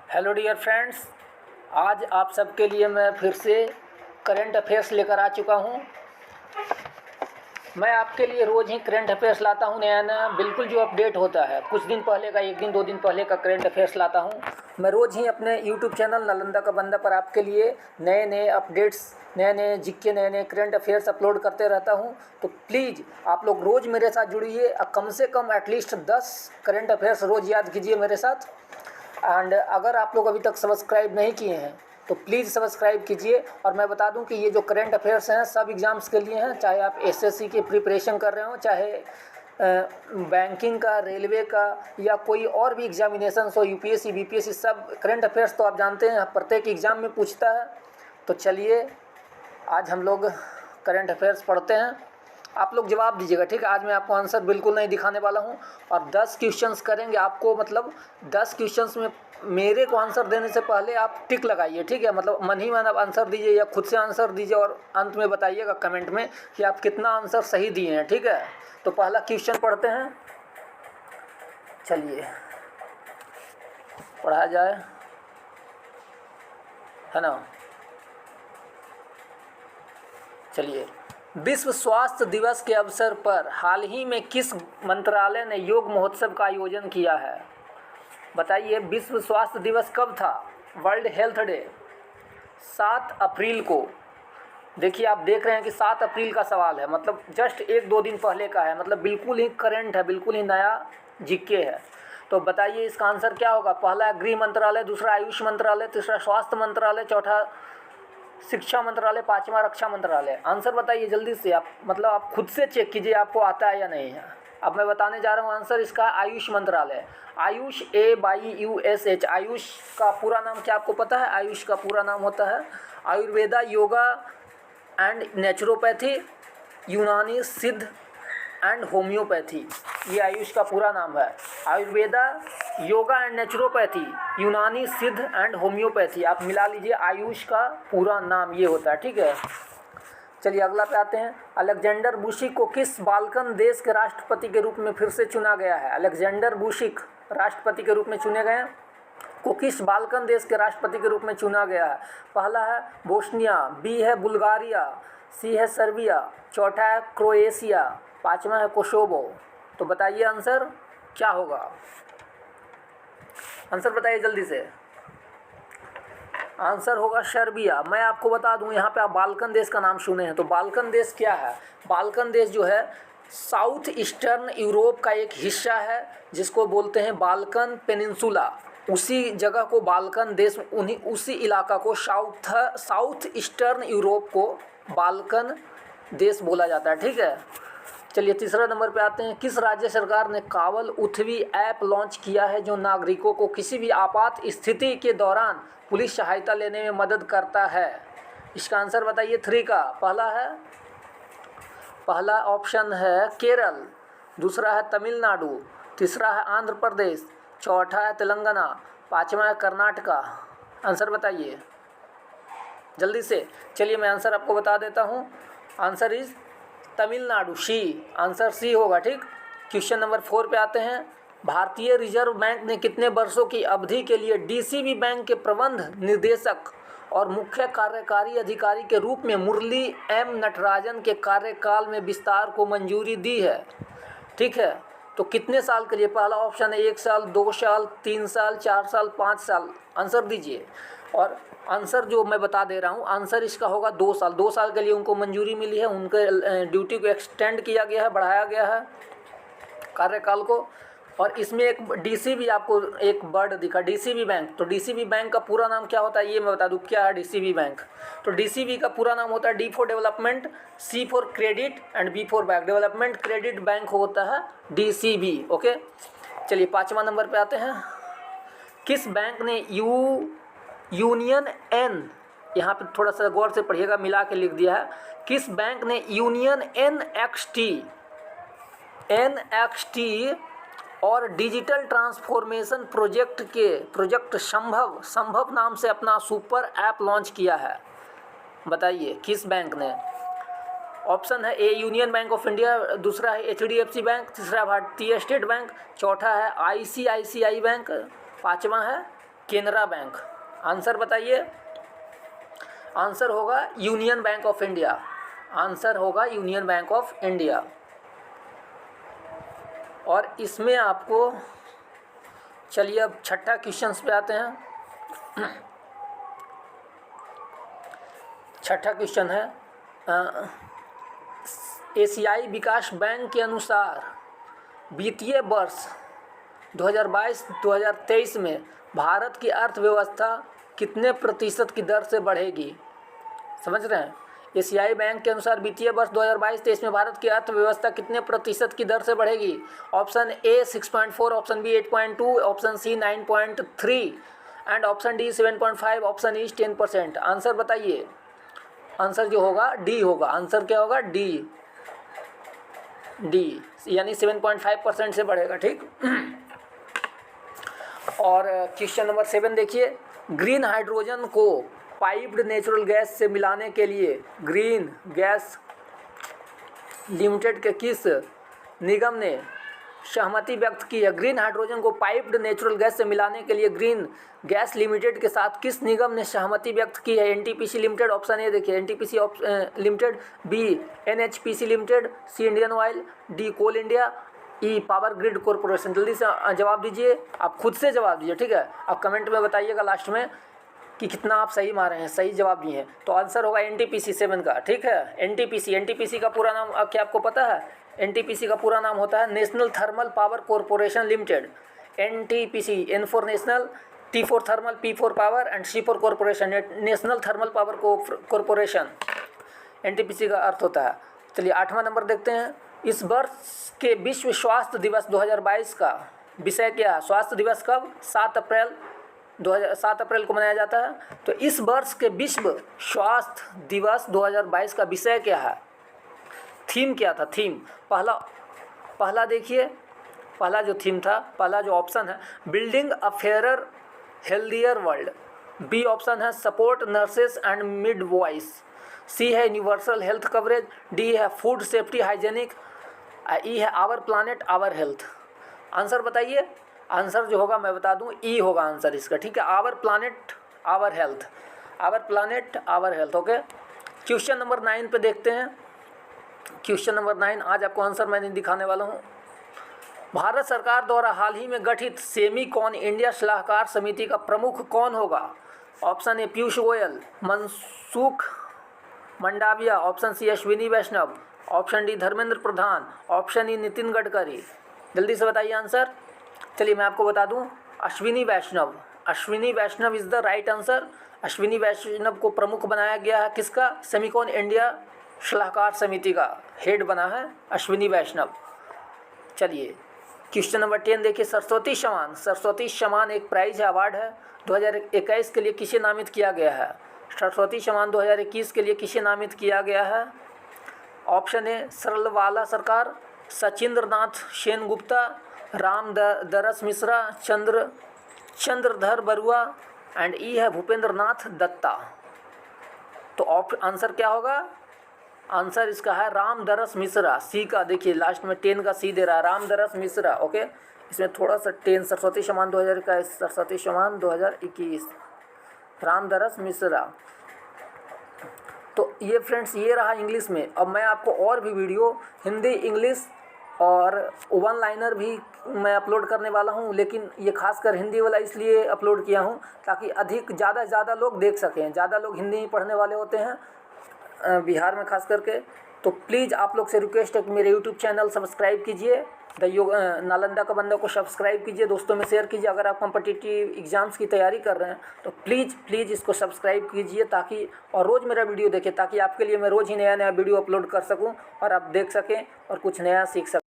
Hello dear friends, आज आप सबके लिए मैं फिर से करंट अफेयर्स लेकर आ चुका हूँ। मैं आपके लिए रोज़ ही करंट अफेयर्स लाता हूँ, नया नया बिल्कुल जो अपडेट होता है। कुछ दिन पहले का, एक दिन दो दिन पहले का करंट अफेयर्स लाता हूँ। मैं रोज़ ही अपने यूट्यूब चैनल नालंदा का बंदा पर आपके लिए नए नए अपडेट्स, नए नए जिक्के, नए नए करंट अफेयर्स अपलोड करते रहता हूँ। तो प्लीज़ आप लोग रोज़ मेरे साथ जुड़िए, कम से कम एटलीस्ट 10 करंट अफेयर्स रोज़ याद कीजिए मेरे साथ। एंड अगर आप लोग अभी तक सब्सक्राइब नहीं किए हैं तो प्लीज़ सब्सक्राइब कीजिए। और मैं बता दूं कि ये जो करंट अफेयर्स हैं सब एग्ज़ाम्स के लिए हैं, चाहे आप एसएससी की प्रिपरेशन कर रहे हो, चाहे बैंकिंग का, रेलवे का, या कोई और भी एग्जामिनेशन हो, यूपीएससी बीपीएससी, सब करंट अफेयर्स तो आप जानते हैं प्रत्येक एग्ज़ाम में पूछता है। तो चलिए आज हम लोग करंट अफेयर्स पढ़ते हैं, आप लोग जवाब दीजिएगा, ठीक है। आज मैं आपको आंसर बिल्कुल नहीं दिखाने वाला हूं और 10 क्वेश्चंस करेंगे आपको, मतलब 10 क्वेश्चंस में मेरे को आंसर देने से पहले आप टिक लगाइए, ठीक है। मतलब मन ही मन आप आंसर दीजिए या खुद से आंसर दीजिए और अंत में बताइएगा कमेंट में कि आप कितना आंसर सही दिए हैं, ठीक है। तो पहला क्वेश्चन पढ़ते हैं, चलिए पढ़ा जाए, है ना। चलिए, विश्व स्वास्थ्य दिवस के अवसर पर हाल ही में किस मंत्रालय ने योग महोत्सव का आयोजन किया है? बताइए, विश्व स्वास्थ्य दिवस कब था? वर्ल्ड हेल्थ डे 7 अप्रैल को। देखिए, आप देख रहे हैं कि 7 अप्रैल का सवाल है, मतलब जस्ट एक दो दिन पहले का है, मतलब बिल्कुल ही करंट है, बिल्कुल ही नया जीके है। तो बताइए इसका आंसर क्या होगा? पहला गृह मंत्रालय, दूसरा आयुष मंत्रालय, तीसरा स्वास्थ्य मंत्रालय, चौथा शिक्षा मंत्रालय, पांचवा रक्षा मंत्रालय। आंसर बताइए जल्दी से, आप मतलब आप खुद से चेक कीजिए आपको आता है या नहीं है। अब मैं बताने जा रहा हूँ आंसर इसका, आयुष मंत्रालय। आयुष, AYUSH। आयुष का पूरा नाम क्या आपको पता है? आयुष का पूरा नाम होता है आयुर्वेदा, योगा एंड नेचुरोपैथी, यूनानी, सिद्ध एंड होम्योपैथी। ये आयुष का पूरा नाम है, आयुर्वेदा, योगा एंड नेचुरोपैथी, यूनानी, सिद्ध एंड होम्योपैथी। आप मिला लीजिए, आयुष का पूरा नाम ये होता है, ठीक है। चलिए अगला पे आते हैं। अलेक्जेंडर बुशिक को किस बाल्कन देश के राष्ट्रपति के रूप में फिर से चुना गया है? अलेक्जेंडर बुशिक राष्ट्रपति के रूप में चुने गए हैं, को किस बाल्कन देश के राष्ट्रपति के रूप में चुना गया है? पहला है बोस्निया, बी है बुल्गारिया, सी है सर्बिया, चौथा है क्रोएशिया, पांचवा है कोसोवो। तो बताइए आंसर क्या होगा? आंसर बताइए जल्दी से। आंसर होगा सर्बिया। मैं आपको बता दूं, यहाँ पे आप बाल्कन देश का नाम सुने हैं, तो बाल्कन देश क्या है? बाल्कन देश जो है साउथ ईस्टर्न यूरोप का एक हिस्सा है, जिसको बोलते हैं बाल्कन पेनिनसुला। उसी जगह को बाल्कन देश, उन्हीं उसी इलाका को साउथ ईस्टर्न यूरोप को बाल्कन देश बोला जाता है, ठीक है। चलिए तीसरा नंबर पे आते हैं। किस राज्य सरकार ने कावल उथवी ऐप लॉन्च किया है, जो नागरिकों को किसी भी आपात स्थिति के दौरान पुलिस सहायता लेने में मदद करता है? इसका आंसर बताइए 3 का। पहला ऑप्शन है केरल, दूसरा है तमिलनाडु, तीसरा है आंध्र प्रदेश, चौथा है तेलंगाना, पांचवा है कर्नाटका। आंसर बताइए जल्दी से। चलिए मैं आंसर आपको बता देता हूँ, answer is Tamil Nadu, C. Answer C होगा, ठीक। क्वेश्चन नंबर 4 पे आते हैं। भारतीय रिजर्व बैंक ने कितने वर्षों की अवधि के लिए डीसीबी बैंक के प्रबंध निदेशक और मुख्य कार्यकारी अधिकारी के रूप में मुरली एम नटराजन के कार्यकाल में विस्तार को मंजूरी दी है? ठीक है, तो कितने साल के लिए? पहला ऑप्शन है 1 साल, 2 साल, 3 साल, 4 साल, 5 साल। आंसर दीजिए। और आंसर जो मैं बता दे रहा हूँ, आंसर इसका होगा 2 साल। 2 साल के लिए उनको मंजूरी मिली है, उनके ड्यूटी को एक्सटेंड किया गया है, बढ़ाया गया है कार्यकाल को। और इसमें एक डीसीबी, आपको एक वर्ड दिखा, डीसीबी बैंक। तो डीसीबी बैंक का पूरा नाम क्या होता है ये मैं बता दूं, क्या है डीसीबी बैंक? तो डीसीबी का पूरा नाम होता है D for development, C for credit and B for bank. Development credit bank होता है डीसीबी, ओके। चलिए 5वां नंबर पे आते हैं। किस बैंक ने यूनियन एन, यहाँ पे थोड़ा सा गौर से पढ़िएगा, मिला के लिख दिया है। किस बैंक ने यूनियन एनएक्सटी और डिजिटल ट्रांसफॉर्मेशन प्रोजेक्ट संभव नाम से अपना सुपर ऐप लॉन्च किया है? बताइए किस बैंक ने? ऑप्शन है A union bank of India, दूसरा है HDFC बैंक, तीसरा भारतीय स्टेट बैंक, चौथा है ICICI बैंक, पांचवा है केनरा बैंक। आंसर बताइए। आंसर होगा union bank of India. Answer होगा यूनियन बैंक ऑफ इंडिया। और इसमें आपको, चलिए अब छठा क्वेश्चन पे आते हैं। छठा क्वेश्चन है, एशियाई विकास बैंक के अनुसार वित्तीय वर्ष 2022-2023 में भारत की अर्थव्यवस्था कितने प्रतिशत की दर से बढ़ेगी? समझ रहे हैं? एशियाई बैंक के अनुसार वित्तीय वर्ष 2022-23 में भारत की अर्थव्यवस्था कितने प्रतिशत की दर से बढ़ेगी? Option A 6.4, option B 8.2, option C 9.3 and option D 7.5, option E 10%। Answer बताइए। आंसर जो होगा डी होगा। आंसर क्या होगा? डी यानी 7.5% से बढ़ेगा। ठीक। और क्वेश्चन नंबर 7 देखिए, ग्रीन हाइड्रोजन को पाइप्ड नेचुरल गैस से मिलाने के लिए ग्रीन गैस लिमिटेड के किस निगम ने सहमति व्यक्त की है? ग्रीन हाइड्रोजन को पाइप्ड नेचुरल गैस से मिलाने के लिए ग्रीन गैस लिमिटेड के साथ किस निगम ने सहमति व्यक्त की है? एनटीपीसी लिमिटेड, ऑप्शन ए देखिए NTPC limited, B NHPC limited, C Indian oil, D coal India, E power grid corporation. जल्दी से जवाब दीजिए, आप खुद से जवाब दीजिए। ठीक है, आप कमेंट में बताइएगा लास्ट में कि कितना आप सही मारे हैं, सही जवाब दिए हैं। तो आंसर होगा एनटीपीसी 7 का। ठीक है, एनटीपीसी का पूरा नाम क्या आपको पता है? एनटीपीसी का पूरा नाम होता है national thermal power corporation limited. NTPC, N for national, T for thermal, P for power and C for corporation. National thermal power corporation NTPC का अर्थ होता है। चलिए 8वां नंबर देखते हैं। इस वर्ष के विश्व स्वास्थ्य दिवस 2022 का विषय क्या है? स्वास्थ्य दिवस कब? 7 अप्रैल को मनाया जाता है। तो इस वर्ष के विश्व स्वास्थ्य दिवस 2022 का विषय क्या है? थीम क्या था? थीम पहला देखिए, पहला जो थीम था, पहला जो ऑप्शन है building a fairer healthier world, B option है support nurses and midwives, C है यूनिवर्सल हेल्थ कवरेज, डी है फूड सेफ्टी हाइजेनिक, ई है our planet our health. Answer बताइए। आंसर जो होगा मैं बता दूं, ई होगा आंसर इसका। ठीक है, our planet our health, our planet our health. Okay, question number 9 पे देखते हैं। क्वेश्चन नंबर 9 आज आपको आंसर मैं दिखाने वाला हूँ। भारत सरकार द्वारा हाल ही में गठित सेमीकॉन इंडिया सलाहकार समिति का प्रमुख कौन होगा? Option A Piyush Goyal, Mansukh Mandaviya, option C Ashwini Vaishnaw, option D Dharmendra Pradhan, option E Nitin Gadkari. जल्दी से बताइए आंसर। चलिए मैं आपको बता दूं, Ashwini Vaishnaw. Ashwini Vaishnaw is the right answer. Ashwini Vaishnaw को प्रमुख बनाया गया है। किसका? सेमीकॉन इंडिया सलाहकार समिति का हेड बना है अश्विनी वैष्णव। चलिए क्वेश्चन नंबर 10 देखिए, सरस्वती सम्मान। सरस्वती सम्मान एक प्राइज है, अवार्ड है, 2021 के लिए किसे नामित किया गया है? सरस्वती सम्मान 2021 के लिए किसे नामित किया गया है? ऑप्शन ए सरलवाला सरकार, सचिंद्र नाथ सेनगुप्ता, राम दरस मिश्रा, चंद्रधर बरुआ एंड ई है भूपेंद्र नाथ दत्ता। तो आंसर क्या होगा? आंसर इसका है राम दरस मिश्रा। सी का देखिए लास्ट में 10 का सी दे रहा है, राम दरस मिश्रा। ओके, इसमें थोड़ा सा 10 सरस्वती सम्मान 2000 का, सरस्वती सम्मान 2021 राम दरस मिश्रा। तो ये फ्रेंड्स ये रहा इंग्लिश में। अब मैं आपको और भी वीडियो हिंदी, इंग्लिश और वन लाइनर भी मैं अपलोड करने वाला हूँ, लेकिन ये खासकर हिंदी वाला इसलिए अपलोड किया हूँ ताकि ज़्यादा से ज़्यादा लोग देख सकें। ज़्यादा लोग हिंदी ही पढ़ने वाले होते हैं बिहार में खास करके। तो प्लीज़ आप लोग से रिक्वेस्ट है कि मेरे यूट्यूब चैनल सब्सक्राइब कीजिए, नालंदा का बंदा को सब्सक्राइब कीजिए, दोस्तों में शेयर कीजिए। अगर आप कॉम्पिटिटिव एग्ज़ाम्स की तैयारी कर रहे हैं तो प्लीज़ इसको सब्सक्राइब कीजिए ताकि और रोज़ मेरा वीडियो देखें, ताकि आपके लिए मैं रोज़ ही नया वीडियो अपलोड कर सकूं और आप देख सकें और कुछ नया सीख सकें।